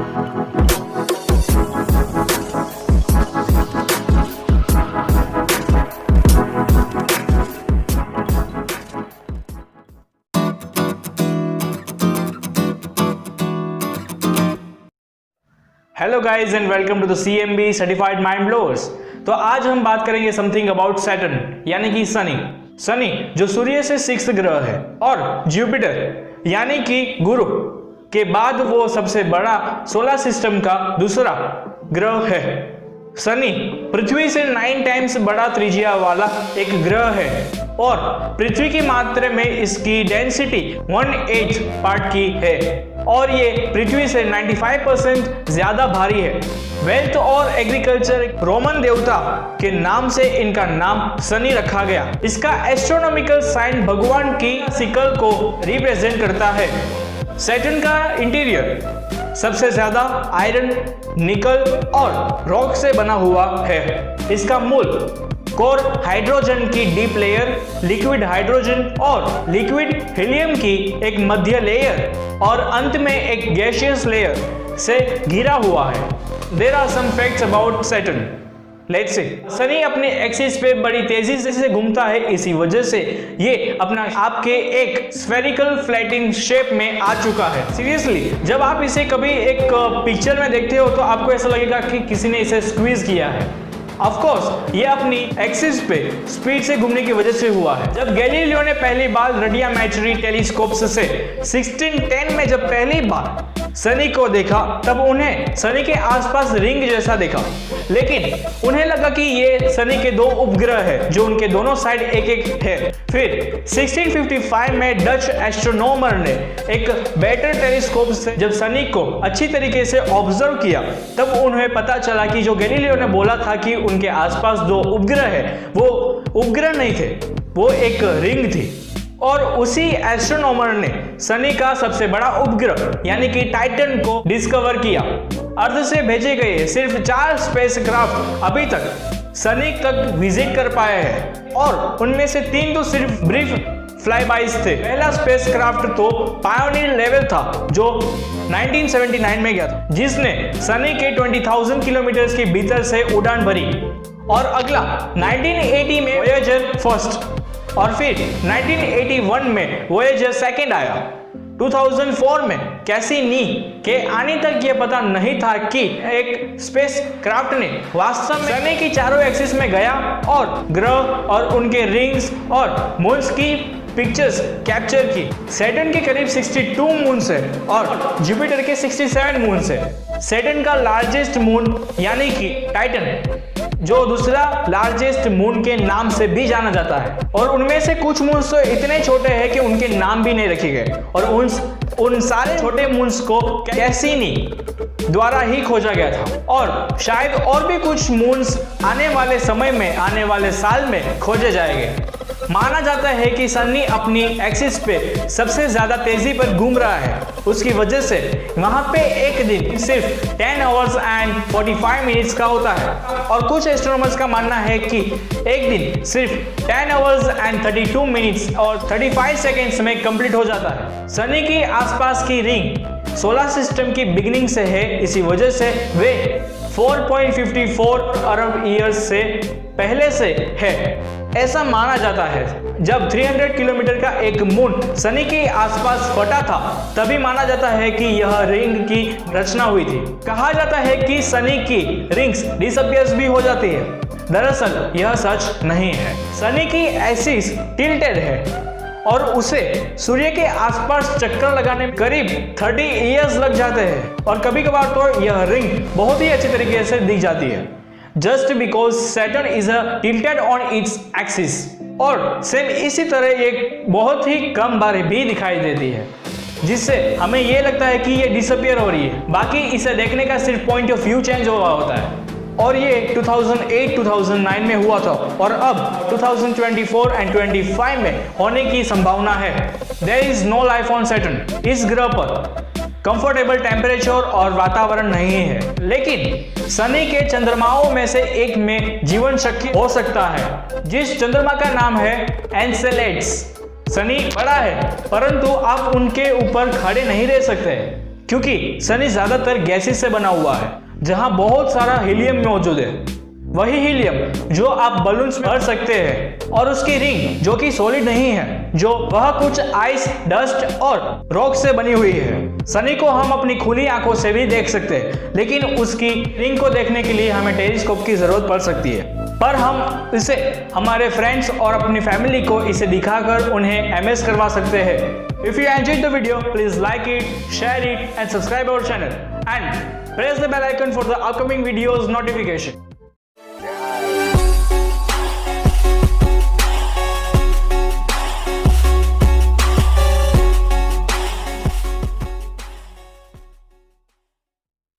Hello guys and welcome to the CMB certified mind blowers. तो आज हम बात करेंगे समथिंग अबाउट सैटर्न यानी कि सनी जो सूर्य से 6th ग्रह है, और जुपिटर यानी कि गुरु के बाद वो सबसे बड़ा सोलर सिस्टम का दूसरा ग्रह है। शनि पृथ्वी से 9 टाइम्स बड़ा त्रिज्या वाला एक ग्रह है और पृथ्वी की मात्रा में इसकी डेंसिटी 1/8 पार्ट की है और ये पृथ्वी से 95% ज्यादा भारी है। वेल्थ और एग्रीकल्चर रोमन देवता के नाम से इनका नाम शनि रखा गया। इसका एस्ट्रोनॉमिकल साइन भगवान की सिकल को रिप्रेजेंट करता है। सैटर्न का इंटीरियर सबसे ज्यादा आयरन, निकल और रॉक से बना हुआ है। इसका मूल कोर हाइड्रोजन की डीप लेयर, लिक्विड हाइड्रोजन और लिक्विड हीलियम की एक मध्य लेयर और अंत में एक गैसियस लेयर से घिरा हुआ है। There are some facts about Saturn. Let's see, Shani अपने एक्सिस पे बड़ी तेजी से घूमता है, इसी वजह से ये अपना आपके एक स्फेरिकल फ्लैटिंग शेप में आ चुका है। सीरियसली, जब आप इसे कभी एक पिक्चर में देखते हो तो आपको ऐसा लगेगा कि किसी ने इसे स्क्वीज किया है। ऑफ कोर्स ये अपनी एक्सिस पे स्पीड से घूमने की वजह से हुआ है। जब गैलीलियो ने पहली बार रेडियोमेट्री टेलीस्कोप से 1610 में जब पहली बार शनि को देखा, तब उन्हें शनि के आसपास रिंग जैसा देखा, लेकिन उन्हें लगा कि ये शनि के 2 उपग्रह है जो उनके दोनों साइड एक है। फिर 1655 में डच एस्ट्रोनॉमर ने एक बेटर टेलीस्कोप से जब शनि को अच्छी तरीके से ऑब्जर्व किया, तब उन्हें पता चला कि जो गैलीलियो ने बोला था कि उनके आसपास 2 उपग्रह है, वो उपग्रह नहीं थे, वो एक रिंग थी। और उसी एस्ट्रोनॉमर ने शनि का सबसे बड़ा उपग्रह यानी कि टाइटन को डिस्कवर किया। अर्थ से भेजे गए सिर्फ 4 स्पेसक्राफ्ट अभी तक शनि तक विजिट कर पाए हैं और उनमें से 3 तो सिर्फ ब्रीफ फ्लाईबाइज थे। पहला स्पेसक्राफ्ट तो पायोनियर लेवल था जो 1979 में गया था, जिसने शनि के 20,000 किलोमीटर के भीतर से उड़ान भरी। और अगला 1980 में वोयेजर फर्स्ट और फिर 1981 में वोयेजर सेकंड आया। 2004 में कैसिनी के आने तक यह पता नहीं था कि एक स्पेसक्राफ्ट ने वास्तव में शनि की चारों एक्सिस में गया और ग्रह और उनके रिंग्स और मून्स की पिक्चर्स कैप्चर की। सैटर्न के करीब 62 मून्स है और जुपिटर के 67 मून्स है। सैटर्न का लार्जेस्ट मून यानी कि टाइटन, जो दूसरा लार्जेस्ट मून के नाम से भी जाना जाता है, और उनमें से कुछ मून्स तो इतने छोटे हैं कि उनके नाम भी नहीं रखे गए, और उन सारे छोटे मून्स को कैसिनी द्वारा ही खोजा गया था। और शायद और भी कुछ मून्स आने वाले समय में, आने वाले साल में खोजे जाएंगे। माना जाता है कि शनि अपनी एक्सिस पे सबसे ज्यादा तेजी पर घूम रहा है, उसकी वजह से वहां पे एक दिन सिर्फ 10 आवर्स एंड 45 मिनट्स का होता है, और कुछ एस्ट्रोनॉमर्स का मानना है कि एक दिन सिर्फ 10 आवर्स एंड 32 मिनट्स और 35 सेकेंड्स में कंप्लीट हो जाता है। शनि की आसपास की रिंग सोलर सिस्टम की बिगिनिंग से है, इसी वजह से वे 4.54 अरब ईयर्स से पहले से है ऐसा माना जाता है। जब 300 किलोमीटर का एक मून शनि के आसपास फटा था, तभी माना जाता है कि यह रिंग की रचना हुई थी। कहा जाता है कि शनि की रिंग्स डिसअपियर्स भी हो जाती है। दरअसल यह सच नहीं है। शनि की एक्सिस टिल्टेड है और उसे सूर्य के आसपास चक्कर लगाने में करीब 30 इयर्स लग जाते हैं, और कभी कभार तो यह रिंग बहुत ही अच्छी तरीके से दिख जाती है, just because Saturn is tilted on its axis. और सेम इसी तरह एक बहुत ही कम बार भी दिखाई देती है, जिससे हमें यह लगता है कि ये डिसअपियर हो रही है। बाकी इसे देखने का सिर्फ पॉइंट ऑफ व्यू चेंज हुआ होता है, और ये 2008-2009 में हुआ था, और अब 2024 एंड 25 में होने की संभावना है। There is no life on Saturn. इस ग्रह पर कंफर्टेबल टेम्परेचर और वातावरण नहीं है, लेकिन शनि के चंद्रमाओं में से एक में जीवन शक्य हो सकता है, जिस चंद्रमा का नाम है एनसेलेड्स। शनि बड़ा है, परंतु आप उनके ऊपर खड़े नहीं रह सकते। क्योंकि सनी ज्यादातर गैसेस से बना हुआ है जहां बहुत सारा हीलियम मौजूद है। वही हीलियम जो आप बलून्स में भर सकते हैं, और उसकी रिंग जो कि सॉलिड नहीं है, जो वह कुछ आइस, डस्ट और रॉक से बनी हुई है। सनी को हम अपनी खुली आंखों से भी देख सकते हैं, लेकिन उसकी रिंग को देखने के लिए हमें टेलीस्कोप की जरूरत पड़ सकती है। पर हम इसे हमारे फ्रेंड्स और अपनी फैमिली को इसे दिखाकर उन्हें एमएस करवा सकते हैं। If you enjoyed the video, please like it, share it and subscribe our channel and press the bell icon for the upcoming videos notification.